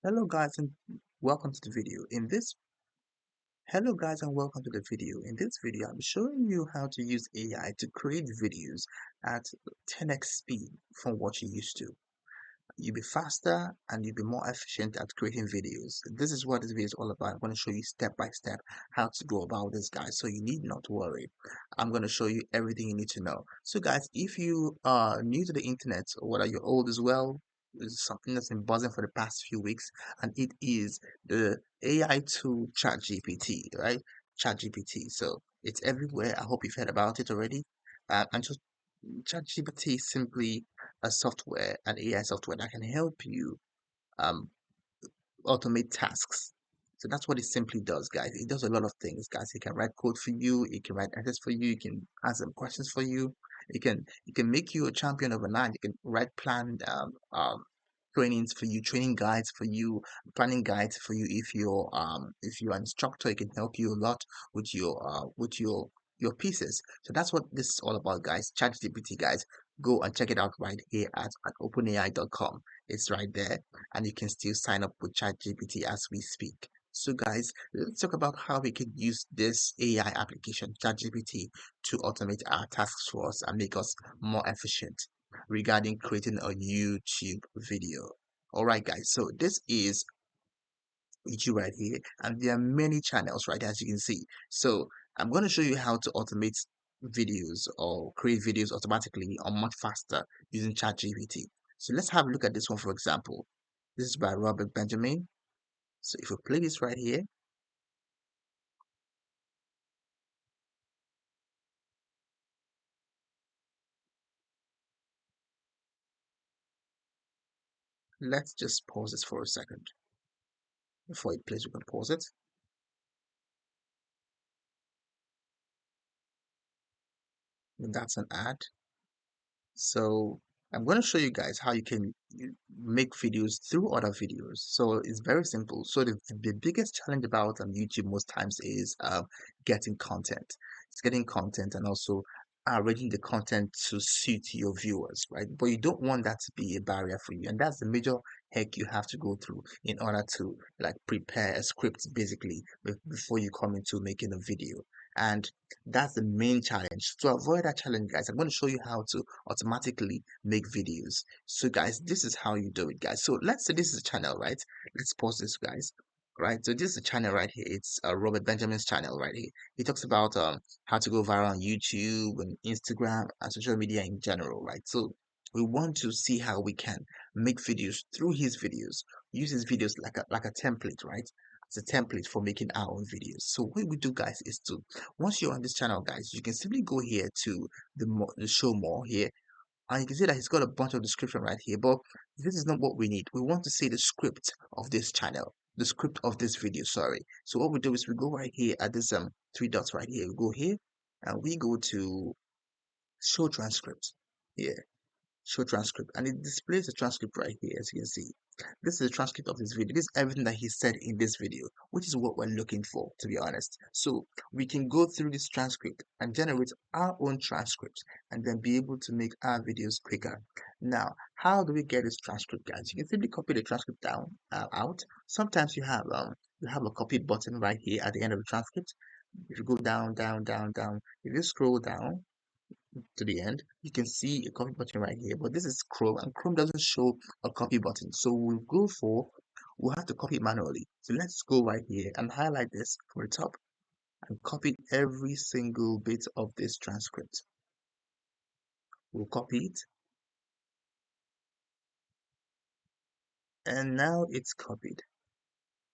Hello guys and welcome to the video. Hello guys and welcome to the video. In this video, I'm showing you how to use AI to create videos at 10x speed from what you used to. You'll be faster and you'll be more efficient at creating videos. This is what this video is all about. I'm going to show you step by step how to go about this, guys. So you need not to worry. I'm going to show you everything you need to know. So guys, if you are new to the internet or whether you're old as well, this is something that's been buzzing for the past few weeks, and it is the AI tool ChatGPT, right? ChatGPT. So it's everywhere. I hope you've heard about it already. And just ChatGPT is simply a software, an AI software that can help you um, automate tasks. So that's what it simply does, guys. It does a lot of things, guys. It can write code for you. It can write answers for you. It can answer questions for you. It can make you a champion overnight. It can write planned trainings for you, training guides for you, planning guides for you. If you're an instructor, it can help you a lot with your pieces. So that's what this is all about, guys. ChatGPT, guys. Go and check it out right here at openai.com. It's right there, and you can still sign up with ChatGPT as we speak. So, guys, let's talk about how we can use this AI application, ChatGPT, to automate our tasks for us and make us more efficient regarding creating a YouTube video. All right, guys. So this is YouTube right here, and there are many channels, right, as you can see. So I'm going to show you how to automate videos or create videos automatically or much faster using ChatGPT. So let's have a look at this one, for example. This is by Robert Benjamin. So if we play this right here, let's just pause this for a second. Before it plays, we can pause it. And that's an ad. So I'm going to show you guys how you can make videos through other videos. So it's very simple. So the biggest challenge about YouTube most times is getting content. It's getting content and also arranging the content to suit your viewers, right? But you don't want that to be a barrier for you. And that's the major heck you have to go through in order to like prepare a script basically before you come into making a video. And that's the main challenge. To avoid that challenge, guys, I'm going to show you how to automatically make videos. So, guys, this is how you do it, guys. So, let's say this is a channel, right? Let's pause this, guys. Right, so this is a channel right here. It's Robert Benjamin's channel right here. He talks about how to go viral on YouTube and Instagram and social media in general, right? So we want to see how we can make videos through his videos, use his videos like a template, right? As a template for making our own videos. So what we do, guys, is to once you're on this channel, guys, you can simply go here to the show more here, and you can see that he's got a bunch of description right here. But this is not what we need. We want to see the script of this channel, the script of this video. Sorry. So what we do is we go right here at this three dots right here. We go here and we go to show transcript. Here, show transcript, and it displays the transcript right here, as you can see. This is a transcript of this video. This is everything that he said in this video, which is what we're looking for, to be honest. So we can go through this transcript and generate our own transcripts and then be able to make our videos quicker. Now, how do we get this transcript, guys? You can simply copy the transcript down out. Sometimes you have a copy button right here at the end of the transcript. If you go down, down, down, down, if you scroll down, to the end, you can see a copy button right here, but this is Chrome and Chrome doesn't show a copy button. So we'll have to copy it manually. So let's go right here and highlight this for the top and copy every single bit of this transcript. We'll copy it and now it's copied.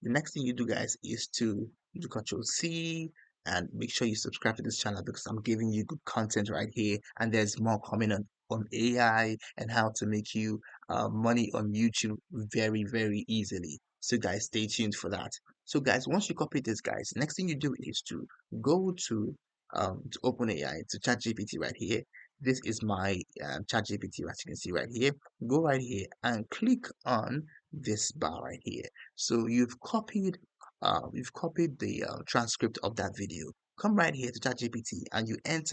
The next thing you do, guys, is to do Control C and make sure you subscribe to this channel because I'm giving you good content right here, and there's more coming on AI and how to make you money on YouTube very, very easily. So, guys, stay tuned for that. So, guys, once you copy this, guys, next thing you do is to go to OpenAI to ChatGPT right here. This is my ChatGPT, as you can see right here. Go right here and click on this bar right here. So you've copied the transcript of that video. Come right here to ChatGPT and you can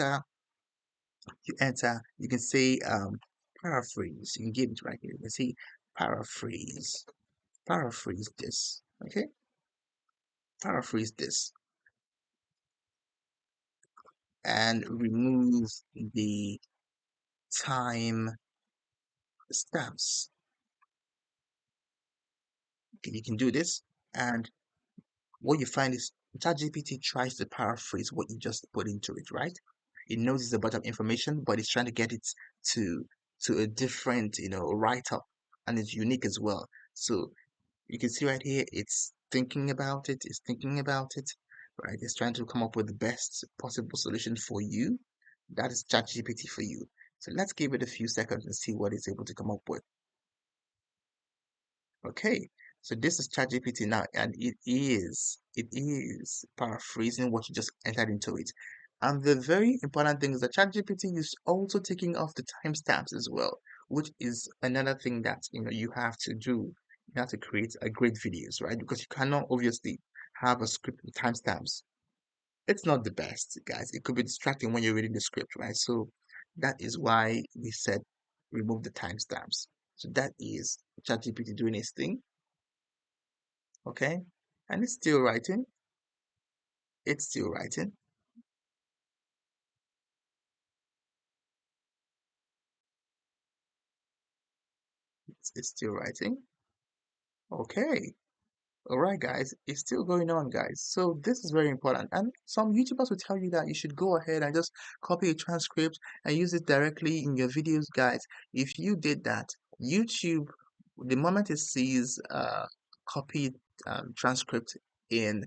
say paraphrase. You can give it right here. You can say paraphrase. paraphrase this. Okay, paraphrase this and remove the time stamps. Okay, you can do this, and what you find is ChatGPT tries to paraphrase what you just put into it, right? It knows it's a bunch of information, but it's trying to get it to to a different, write up, and it's unique as well. So you can see right here, it's thinking about it, right? It's trying to come up with the best possible solution for you. That is ChatGPT for you. So let's give it a few seconds and see what it's able to come up with. Okay, so this is ChatGPT now, and it is paraphrasing what you just entered into it. And the very important thing is that ChatGPT is also taking off the timestamps as well, which is another thing that you have to do. You have to create a great videos, right? Because you cannot obviously have a script with timestamps. It's not the best, guys. It could be distracting when you're reading the script, right? So that is why we said remove the timestamps. So that is ChatGPT doing its thing, okay? And it's still writing. It's still writing. It's still writing. Okay. All right, guys, it's still going on, guys. So this is very important. And some YouTubers will tell you that you should go ahead and just copy a transcript and use it directly in your videos, guys. If you did that, YouTube, the moment it sees copied transcript in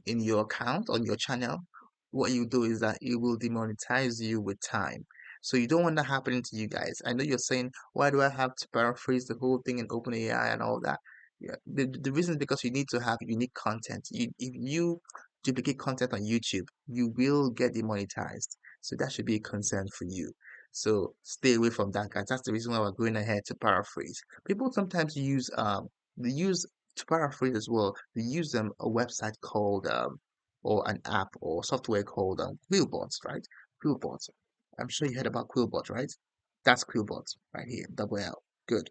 your account on your channel, what you do is that it will demonetize you with time. So you don't want that happening to you guys. I know you're saying, why do I have to paraphrase the whole thing in OpenAI and all that? Yeah, the reason is because you need to have unique content. If you duplicate content on YouTube, you will get demonetized. So that should be a concern for you. So stay away from that, guys. That's the reason why we're going ahead to paraphrase. People sometimes use they use to paraphrase as well. They use a website called or an app or software called Quillbot, right? Quillbot. I'm sure you heard about Quillbot, right? That's Quillbot right here, double L. Good.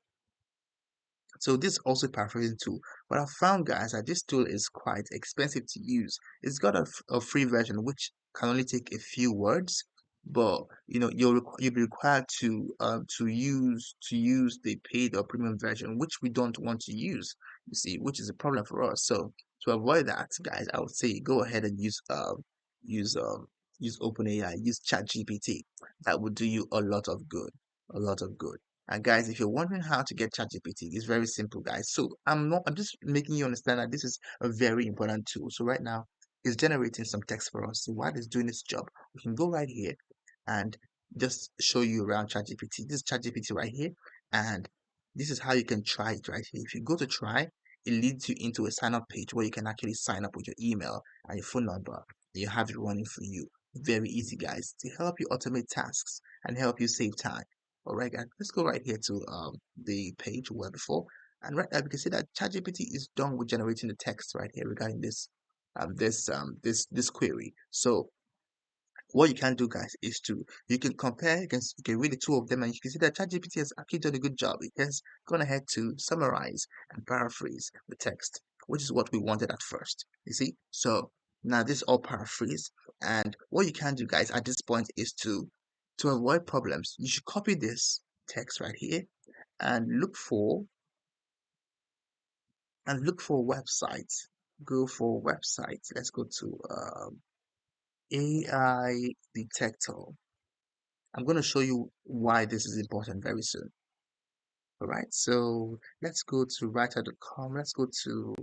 So this is also paraphrasing tool. But I found, guys, that this tool is quite expensive to use. It's got a free version which can only take a few words, but you'll be required to use the paid or premium version, which we don't want to use. You see, which is a problem for us. So to avoid that, guys, I would say go ahead and use use OpenAI, use ChatGPT. That would do you a lot of good, a lot of good. And guys, if you're wondering how to get ChatGPT, it's very simple, guys. So I'm just making you understand that this is a very important tool. So right now, it's generating some text for us. So while it's doing its job, we can go right here and just show you around ChatGPT. This is ChatGPT right here, and this is how you can try it right here. If you go to try, it leads you into a sign up page where you can actually sign up with your email and your phone number. And you have it running for you. Very easy, guys, to help you automate tasks and help you save time. All right, guys, let's go right here to the page we were before, and right now we can see that ChatGPT is done with generating the text right here regarding this query. So what you can do, guys, is you can compare, you can read the two of them, and you can see that ChatGPT has actually done a good job. It has gone ahead to summarize and paraphrase the text, which is what we wanted at first. You see, so now this is all paraphrase, and what you can do, guys, at this point is to avoid problems. You should copy this text right here and look for websites. Go for websites. Let's go to AI detector. I'm going to show you why this is important very soon. All right, so let's go to writer.com. Let's go to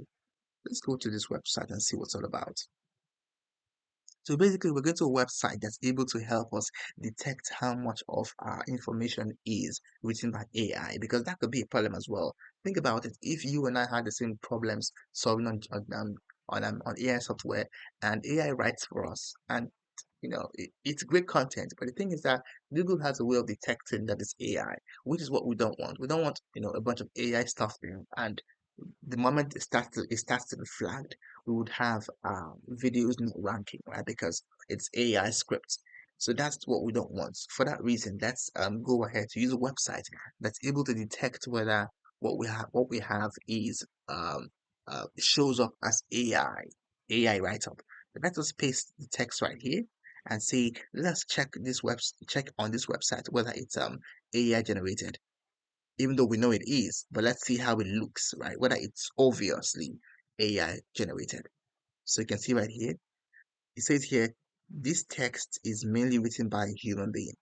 this website and see what's all about. So basically, we're going to a website that's able to help us detect how much of our information is written by AI, because that could be a problem as well. Think about it. If you and I had the same problems solving on AI software, and AI writes for us, and it's great content, but the thing is that Google has a way of detecting that it's AI, which is what we don't want. We don't want a bunch of AI stuff there, and the moment it starts to be flagged, we would have videos not ranking, right? Because it's AI scripts. So that's what we don't want. For that reason, let's go ahead to use a website that's able to detect whether what we have is shows up as AI write-up. Let us paste the text right here and say, let's check on this website whether it's AI generated, even though we know it is, but let's see how it looks, right? Whether it's obviously AI generated. So you can see right here, it says here, this text is mainly written by a human being.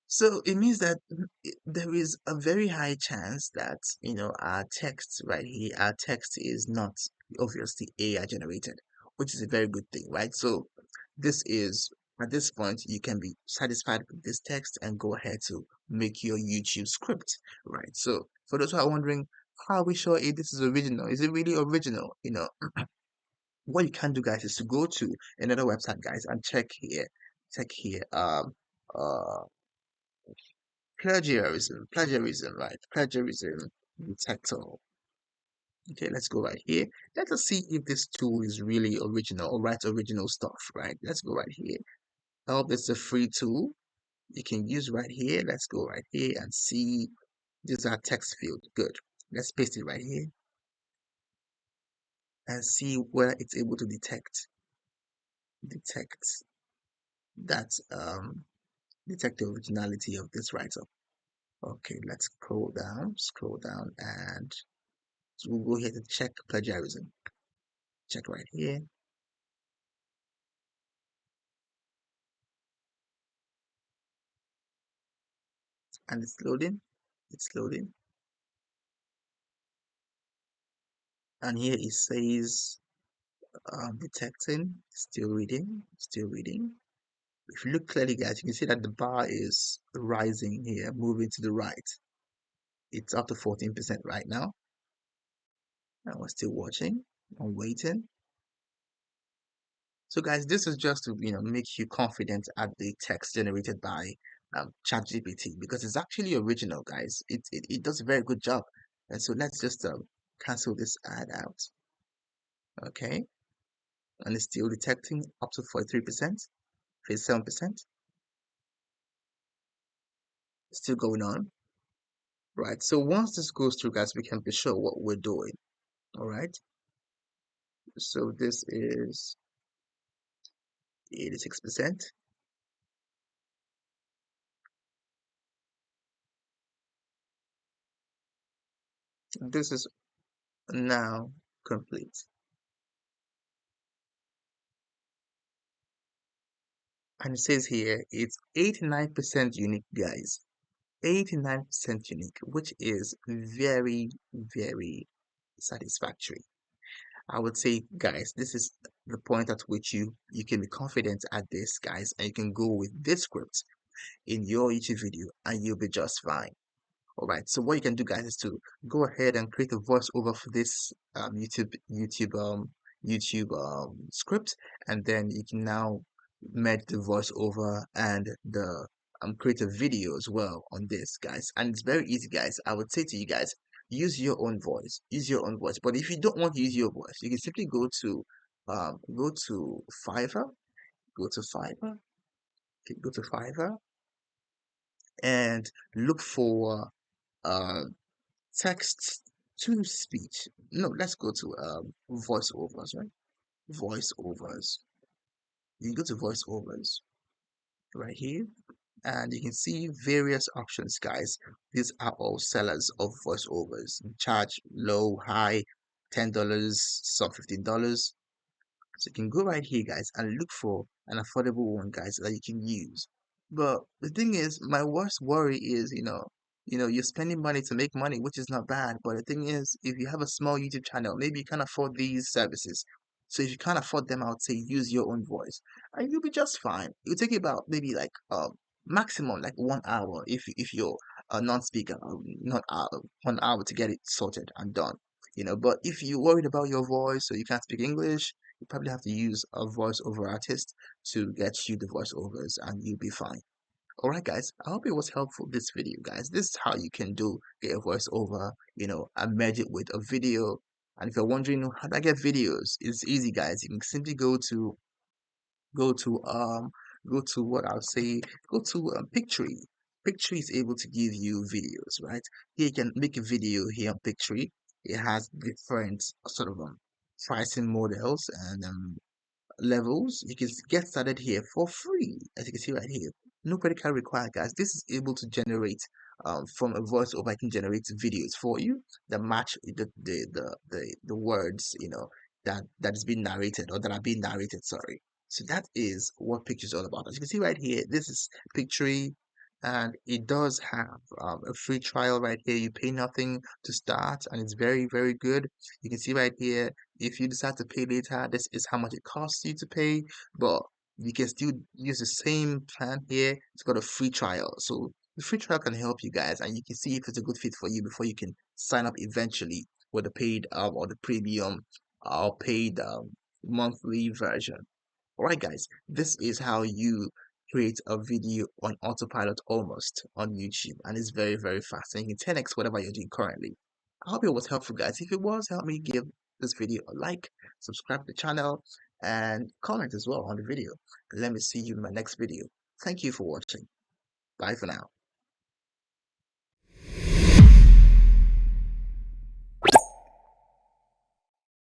So it means that there is a very high chance that, our text right here, our text is not obviously AI generated, which is a very good thing, right? So this is, at this point, you can be satisfied with this text and go ahead to make your YouTube script, right? So for those who are wondering, how are we sure if this is original? Is it really original? What you can do, guys, is to go to another website, guys, and check here, uh plagiarism, right? Plagiarism detector. Okay, let's go right here. Let us see if this tool is really original or writes original stuff, right? Let's go right here. Help is a free tool you can use right here. Let's go right here and see. These are text field. Good. Let's paste it right here and see where it's able to detect that detect the originality of this write-up. Okay, let's scroll down, and so we'll go here to check plagiarism. Check right here, and it's loading. It's loading, and here it says detecting. Still reading. Still reading. If you look clearly, guys, you can see that the bar is rising here, moving to the right. It's up to 14% right now, and we're still watching and waiting. So, guys, this is just to make you confident at the text generated by ChatGPT, because it's actually original, guys. It does a very good job. And so let's just cancel this ad out. Okay, and it's still detecting up to 43%, 57%, still going on. Right. So once this goes through, guys, we can be sure what we're doing. All right. So this is 86%. This is now complete. And it says here it's 89% unique, guys. 89% unique, which is very, very satisfactory. I would say, guys, this is the point at which you can be confident at this, guys, and you can go with this script in your YouTube video and you'll be just fine. All right. So what you can do, guys, is to go ahead and create a voiceover for this YouTube script, and then you can now merge the voiceover and the create a video as well on this, guys. And it's very easy, guys. I would say to you guys, use your own voice. Use your own voice. But if you don't want to use your voice, you can simply go to Fiverr. Go to Fiverr. Okay, go to Fiverr and look for uh text to speech. No, let's go to voiceovers, right? Voiceovers. You can go to voiceovers right here, and you can see various options, guys. These are all sellers of voiceovers. Charge low, high, $10, some $15. So you can go right here, guys, and look for an affordable one, guys, that you can use. But the thing is, my worst worry is, you're spending money to make money, which is not bad. But the thing is, if you have a small YouTube channel, maybe you can't afford these services. So if you can't afford them, I would say use your own voice, and you'll be just fine. It'll take you about maybe like maximum like 1 hour if you're a non-speaker, not 1 hour to get it sorted and done. But if you're worried about your voice or you can't speak English, you probably have to use a voiceover artist to get you the voiceovers and you'll be fine. Alright, guys, I hope it was helpful this video, guys. This is how you can get a voiceover, and merge it with a video. And if you're wondering how do I get videos, it's easy, guys. You can simply go to go to what I'll say, go to Pictory. Picture is able to give you videos, right? Here you can make a video here on Picture. It has different sort of pricing models and levels. You can get started here for free, as you can see right here. No credit card required, guys. This is able to generate from a voiceover. I can generate videos for you that match the words, that is being narrated or that are being narrated. Sorry. So that is what picture is all about. As you can see right here, this is Pictory, and it does have a free trial right here. You pay nothing to start, and it's very, very good. You can see right here, if you decide to pay later, this is how much it costs you to pay, but you can still use the same plan here. It's got a free trial. So the free trial can help you guys, and you can see if it's a good fit for you before you can sign up eventually with the paid or the premium or paid monthly version. Alright guys, this is how you create a video on autopilot almost on YouTube, and it's very, very fast, and you can 10x whatever you're doing currently. I hope it was helpful, guys. If it was, help me give this video a like, subscribe to the channel, and comment as well on the video. Let me see you in my next video. Thank you for watching. Bye for now.